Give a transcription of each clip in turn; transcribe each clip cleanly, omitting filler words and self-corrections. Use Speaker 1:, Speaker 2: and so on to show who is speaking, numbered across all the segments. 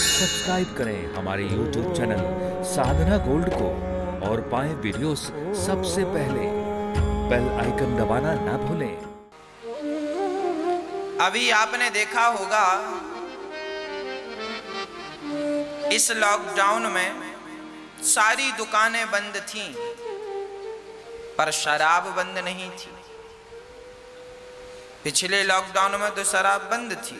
Speaker 1: Subscribe करें हमारे YouTube channel साधना gold को और पाएं वीडियोस सबसे पहले। बेल आइकन दबाना ना भूलें।
Speaker 2: अभी आपने देखा होगा इस लॉकडाउन में सारी दुकानें बंद थीं, पर शराब बंद नहीं थी। पिछले लॉकडाउन में तो शराब बंद थी,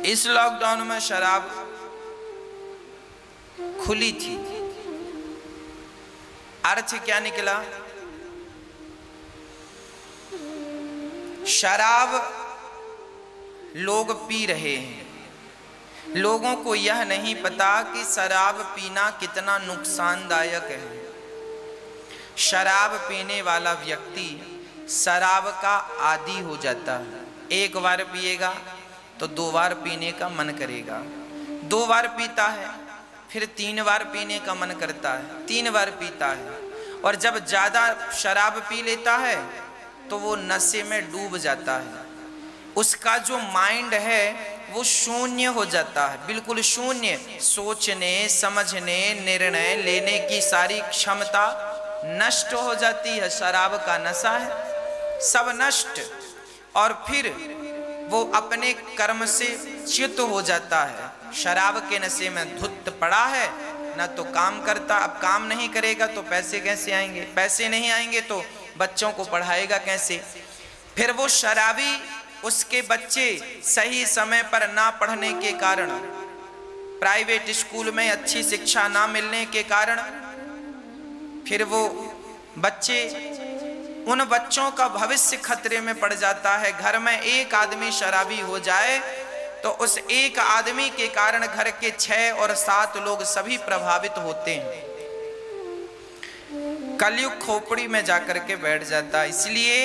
Speaker 2: इस लॉकडाउन में शराब खुली थी। अर्थ क्या निकला? शराब लोग पी रहे हैं, लोगों को यह नहीं पता कि शराब पीना कितना नुकसानदायक है। शराब पीने वाला व्यक्ति शराब का आदी हो जाता है। एक बार पिएगा तो 2 बार पीने का मन करेगा, 2 बार पीता है फिर 3 बार पीने का मन करता है, 3 बार पीता है, और जब ज्यादा शराब पी लेता है तो वो नशे में डूब जाता है। उसका जो माइंड है वो शून्य हो जाता है, बिल्कुल शून्य। सोचने समझने निर्णय लेने की सारी क्षमता नष्ट हो जाती है। शराब का नशा है, सब नष्ट। और फिर वो अपने कर्म से च्युत हो जाता है। शराब के नशे में धुत पड़ा है, ना तो काम करता। अब काम नहीं करेगा तो पैसे कैसे आएंगे? पैसे नहीं आएंगे तो बच्चों को पढ़ाएगा कैसे? फिर वो शराबी, उसके बच्चे सही समय पर ना पढ़ने के कारण, प्राइवेट स्कूल में अच्छी शिक्षा ना मिलने के कारण, फिर वो बच्चे, उन बच्चों का भविष्य खतरे में पड़ जाता है। घर में एक आदमी शराबी हो जाए तो उस एक आदमी के कारण घर के 6 और 7 लोग सभी प्रभावित होते हैं। कलयुग खोपड़ी में जाकर के बैठ जाता है। इसलिए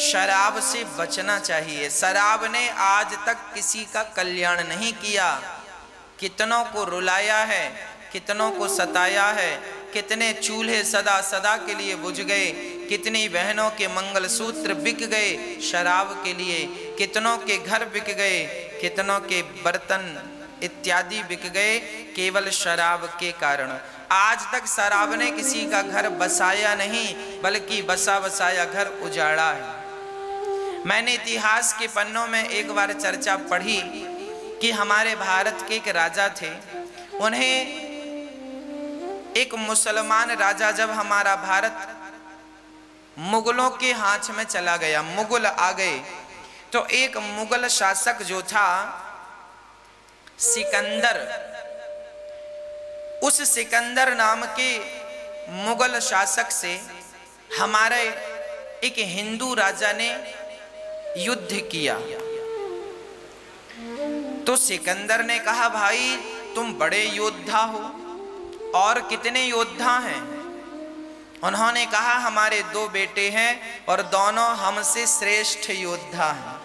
Speaker 2: शराब से बचना चाहिए। शराब ने आज तक किसी का कल्याण नहीं किया, कितनों को रुलाया है, कितनों को सताया है, कितने चूल्हे सदा सदा के लिए बुझ गए, कितनी बहनों के मंगलसूत्र बिक गए शराब के लिए, कितनों के घर बिक गए, कितनों के बर्तन इत्यादि बिक गए केवल शराब के कारण। आज तक शराब ने किसी का घर बसाया नहीं, बल्कि बसा बसाया घर उजाड़ा है। मैंने इतिहास के पन्नों में एक बार चर्चा पढ़ी कि हमारे भारत के एक राजा थे। उन्हें एक मुसलमान राजा, जब हमारा भारत मुगलों के हाथ में चला गया, मुगल आ गए, तो एक मुगल शासक जो था सिकंदर, उस सिकंदर नाम के मुगल शासक से हमारे एक हिंदू राजा ने युद्ध किया। तो सिकंदर ने कहा, भाई तुम बड़े योद्धा हो, और कितने योद्धा हैं? उन्होंने कहा, हमारे 2 बेटे हैं और दोनों हमसे श्रेष्ठ योद्धा हैं।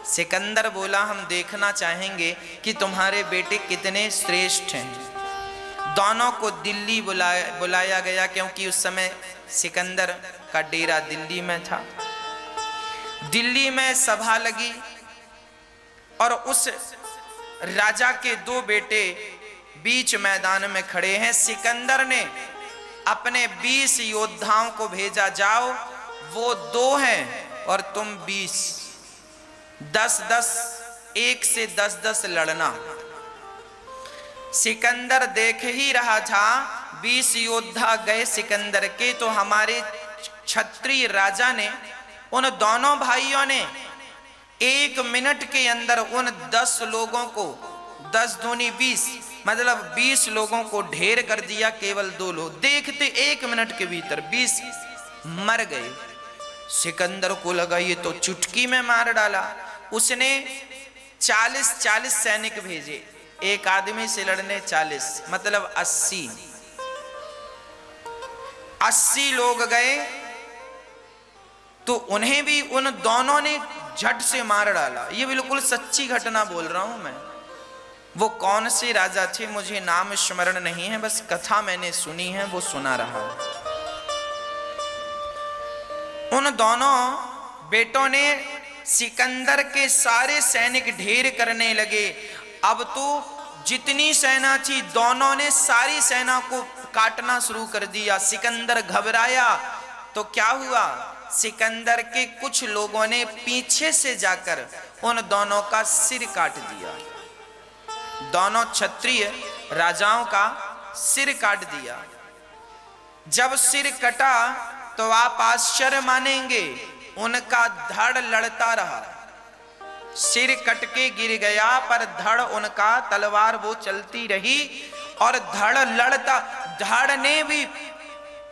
Speaker 2: सिकंदर बोला, हम देखना चाहेंगे कि तुम्हारे बेटे कितने श्रेष्ठ हैं। दोनों को दिल्ली बुलाया गया, क्योंकि उस समय सिकंदर का डेरा दिल्ली में था। दिल्ली में सभा लगी और उस राजा के 2 बेटे बीच मैदान में खड़े हैं। सिकंदर ने अपने 20 योद्धाओं को भेजा, जाओ वो 2 हैं और तुम 20, 10-10, 1 से 10-10 लड़ना। सिकंदर देख ही रहा था, 20 योद्धा गए सिकंदर के, तो हमारे क्षत्रिय राजा ने, उन दोनों भाइयों ने 1 मिनट के अंदर उन 10 लोगों को, 10 दूनी 20, मतलब 20 लोगों को ढेर कर दिया। केवल 2 लोग देखते 1 मिनट के भीतर 20 मर गए। सिकंदर को लगा ये तो चुटकी में मार डाला। उसने 40 सैनिक भेजे, एक आदमी से लड़ने 40, मतलब 80 लोग गए, तो उन्हें भी उन दोनों ने झट से मार डाला। ये बिल्कुल सच्ची घटना बोल रहा हूं मैं। वो कौन से राजा थे मुझे नाम स्मरण नहीं है, बस कथा मैंने सुनी है, वो सुना रहा हूं। उन दोनों बेटों ने सिकंदर के सारे सैनिक ढेर करने लगे। अब तो जितनी सेना थी दोनों ने सारी सेना को काटना शुरू कर दिया। सिकंदर घबराया तो क्या हुआ, सिकंदर के कुछ लोगों ने पीछे से जाकर उन दोनों का सिर काट दिया। दोनों क्षत्रिय राजाओं का सिर काट दिया। जब सिर कटा तो आप आश्चर्य मानेंगे, उनका धड़ लड़ता रहा। सिर कट के गिर गया पर धड़ उनका, तलवार वो चलती रही और धड़ लड़ता। धड़ ने भी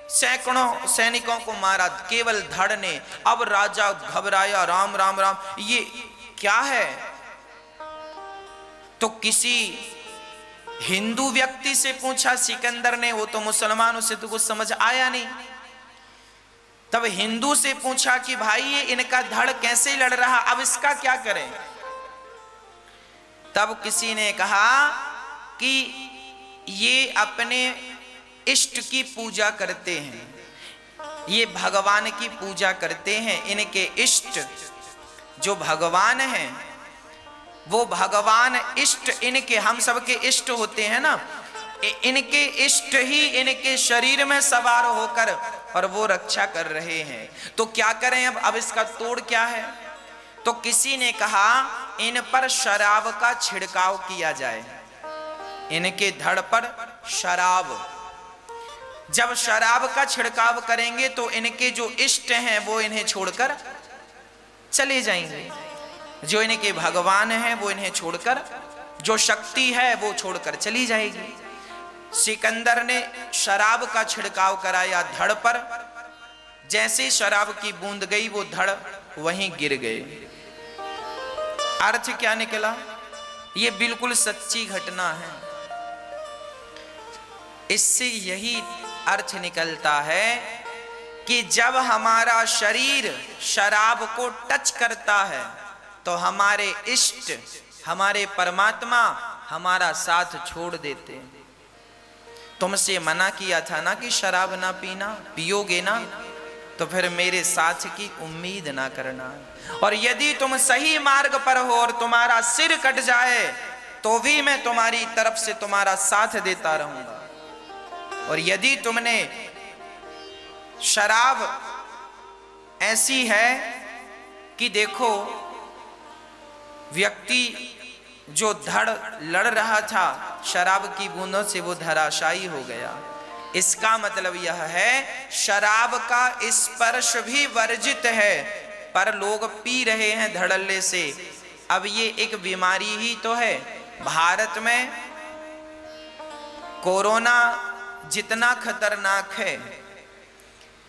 Speaker 2: सैकड़ों सैनिकों को मारा, केवल धड़ ने। अब राजा घबराया, राम राम राम, ये क्या है? तो किसी हिंदू व्यक्ति से पूछा सिकंदर ने, वो तो मुसलमान, उसे तो कुछ समझ आया नहीं। तब हिंदू से पूछा कि भाई ये इनका धड़ कैसे लड़ रहा, अब इसका क्या करें? तब किसी ने कहा कि ये अपने इष्ट की पूजा करते हैं, ये भगवान की पूजा करते हैं। इनके इष्ट जो भगवान हैं वो भगवान इष्ट इनके, हम सबके इष्ट होते हैं ना, इनके इष्ट ही इनके शरीर में सवार होकर और वो रक्षा कर रहे हैं। तो क्या करें अब इसका तोड़ क्या है? तो किसी ने कहा इन पर शराब का छिड़काव किया जाए, इनके धड़ पर शराब। जब शराब का छिड़काव करेंगे तो इनके जो इष्ट हैं वो इन्हें छोड़कर चले जाएंगे, जो इनके भगवान हैं वो इन्हें छोड़कर, जो शक्ति है वो छोड़कर चली जाएगी। सिकंदर ने शराब का छिड़काव कराया धड़ पर। जैसे शराब की बूंद गई वो धड़ वहीं गिर गए। अर्थ क्या निकला? ये बिल्कुल सच्ची घटना है। इससे यही अर्थ निकलता है कि जब हमारा शरीर शराब को टच करता है तो हमारे इष्ट, हमारे परमात्मा हमारा साथ छोड़ देते हैं। तुमसे मना किया था ना कि शराब ना पीना, पियोगे ना तो फिर मेरे साथ की उम्मीद ना करना। और यदि तुम सही मार्ग पर हो और तुम्हारा सिर कट जाए तो भी मैं तुम्हारी तरफ से तुम्हारा साथ देता रहूंगा। और यदि तुमने शराब ऐसी है कि देखो व्यक्ति जो धड़ लड़ रहा था शराब की बूंदों से वो धराशायी हो गया, इसका मतलब यह है शराब का स्पर्श भी वर्जित है पर लोग पी रहे हैं धड़ल्ले से। अब ये एक बीमारी ही तो है। भारत में कोरोना जितना खतरनाक है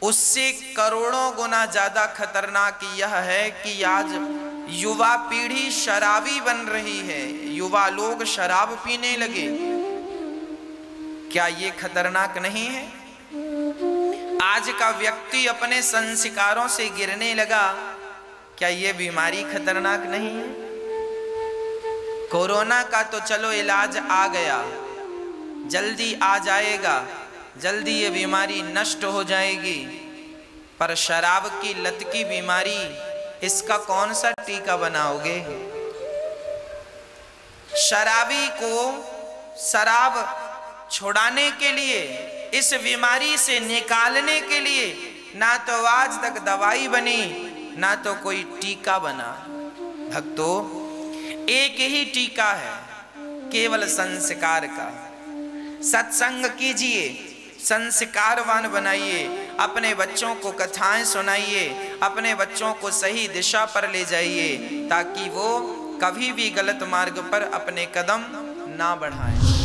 Speaker 2: उससे करोड़ों गुना ज्यादा खतरनाक यह है कि आज युवा पीढ़ी शराबी बन रही है, युवा लोग शराब पीने लगे। क्या ये खतरनाक नहीं है? आज का व्यक्ति अपने संस्कारों से गिरने लगा, क्या ये बीमारी खतरनाक नहीं है? कोरोना का तो चलो इलाज आ गया, जल्दी आ जाएगा, जल्दी ये बीमारी नष्ट हो जाएगी, पर शराब की लत की बीमारी, इसका कौन सा टीका बनाओगे? शराबी को शराब छुड़ाने के लिए, इस बीमारी से निकालने के लिए ना तो आज तक दवाई बनी ना तो कोई टीका बना। भक्तों, एक ही टीका है केवल संस्कार का। सत्संग कीजिए, संस्कारवान बनाइए, अपने बच्चों को कथाएं सुनाइए, अपने बच्चों को सही दिशा पर ले जाइए ताकि वो कभी भी गलत मार्ग पर अपने कदम ना बढ़ाएं।